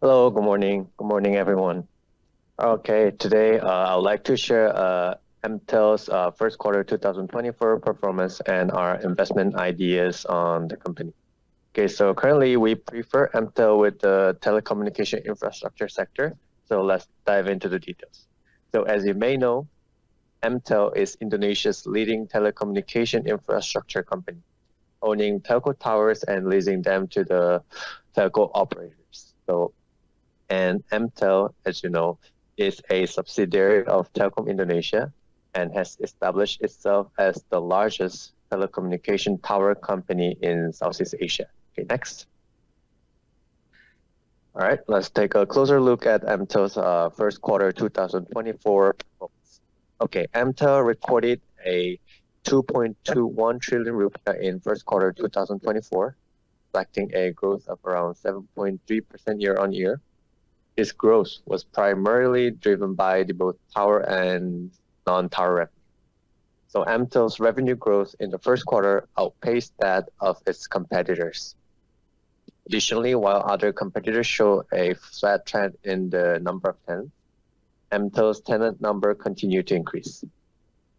Hello, good morning. Good morning, everyone. Okay, today I would like to share MTEL's first quarter 2024 performance and our investment ideas on the company. Okay, so currently we prefer MTEL with the telecommunication infrastructure sector. So let's dive into the details. So as you may know, MTEL is Indonesia's leading telecommunication infrastructure company, owning telco towers and leasing them to the telco operators. And MTEL, as you know, is a subsidiary of Telkom Indonesia and has established itself as the largest telecommunication tower company in Southeast Asia. Okay, next. All right, let's take a closer look at MTEL's first quarter 2024 performance. Okay, MTEL recorded a 2.21 trillion rupiah in first quarter 2024, reflecting a growth of around 7.3% year on year. This growth was primarily driven by both tower and non-tower revenue. So MTEL's revenue growth in the first quarter outpaced that of its competitors. Additionally, while other competitors show a flat trend in the number of tenants, MTEL's tenant number continued to increase.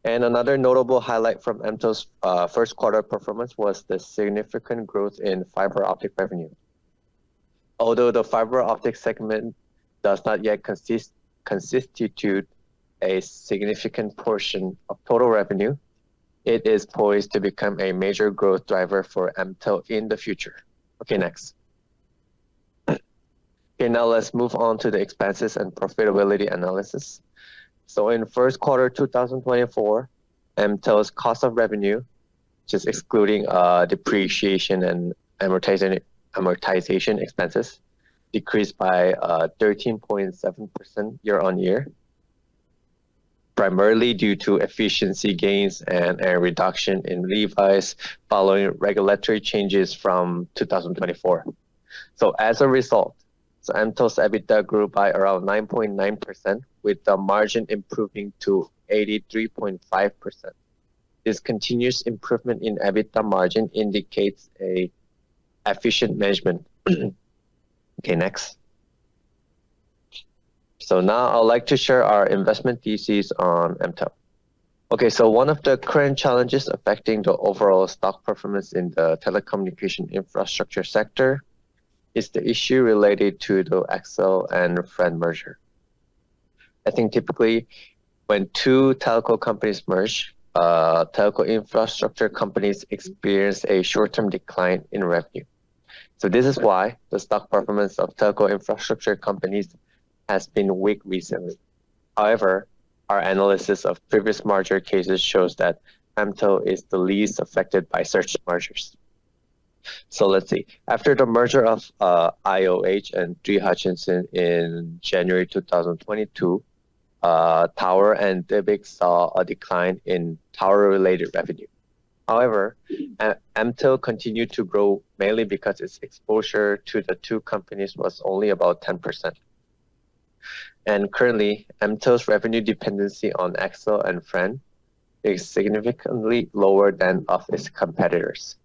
And another notable highlight from MTEL's first quarter performance was the significant growth in fiber optic revenue. Although the fiber optic segment does not yet constitute a significant portion of total revenue, it is poised to become a major growth driver for MTEL in the future. Okay, next. Okay, now let's move on to the expenses and profitability analysis. So in first quarter 2024, MTEL's cost of revenue, just excluding depreciation and amortization expenses, decreased by 13.7% year on year, primarily due to efficiency gains and a reduction in levies following regulatory changes from 2024. So as a result, MTEL's EBITDA grew by around 9.9%, with the margin improving to 83.5%. This continuous improvement in EBITDA margin indicates a efficient management. Okay, next. So now I'd like to share our investment thesis on MTEL. Okay, so one of the current challenges affecting the overall stock performance in the telecommunication infrastructure sector is the issue related to the XL and FRIEND merger. I think typically when two telco companies merge, telco infrastructure companies experience a short-term decline in revenue. So this is why the stock performance of telco infrastructure companies has been weak recently. However, our analysis of previous merger cases shows that MTEL is the least affected by such mergers. So let's see. After the merger of IOH and 3 Hutchinson in January 2022, Tower and Dibig saw a decline in tower-related revenue. However, MTEL continued to grow mainly because its exposure to the two companies was only about 10%. And currently, MTEL's revenue dependency on XL and FRIEND is significantly lower than of its competitors,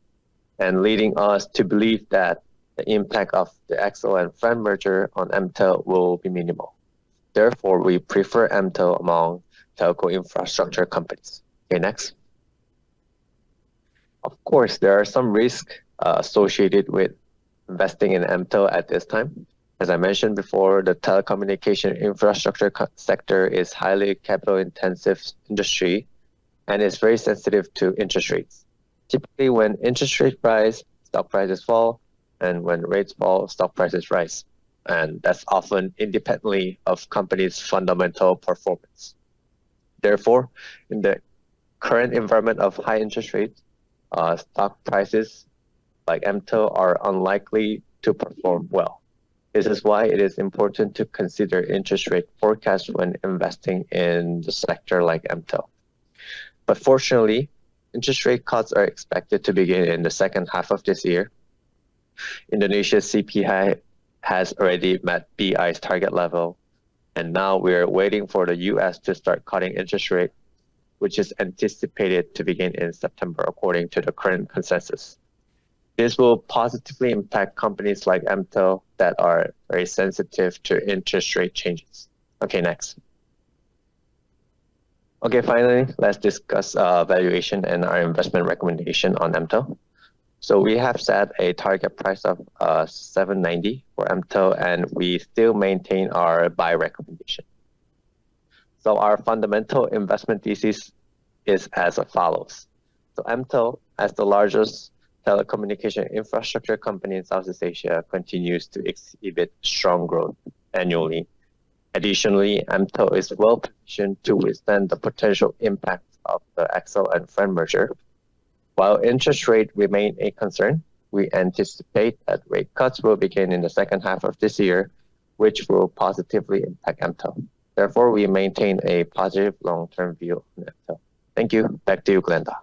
and leading us to believe that the impact of the XL and FRIEND merger on MTEL will be minimal. Therefore, we prefer MTEL among telco infrastructure companies. Okay, next. Of course, there are some risks associated with investing in MTEL at this time. As I mentioned before, the telecommunication infrastructure sector is highly capital-intensive industry and is very sensitive to interest rates. Typically, when interest rates rise, stock prices fall, and when rates fall, stock prices rise. And that's often independently of companies' fundamental performance. Therefore, in the current environment of high interest rates, stock prices like MTEL are unlikely to perform well. This is why it is important to consider interest rate forecasts when investing in the sector like MTEL. But fortunately, interest rate cuts are expected to begin in the second half of this year. Indonesia's CPI has already met BI's target level, and now we're waiting for the US to start cutting interest rate, which is anticipated to begin in September according to the current consensus. This will positively impact companies like MTEL that are very sensitive to interest rate changes. Okay, next. Okay, finally, let's discuss valuation and our investment recommendation on MTEL. So we have set a target price of $7.90 for MTEL, and we still maintain our buy recommendation. So our fundamental investment thesis is as follows. So MTEL, as the largest telecommunication infrastructure company in Southeast Asia, continues to exhibit strong growth annually. Additionally, MTEL is well positioned to withstand the potential impacts of the XL and Friend merger. While interest rates remain a concern, we anticipate that rate cuts will begin in the second half of this year, which will positively impact MTEL. Therefore, we maintain a positive long-term view on MTEL. Thank you. Back to you, Glenda.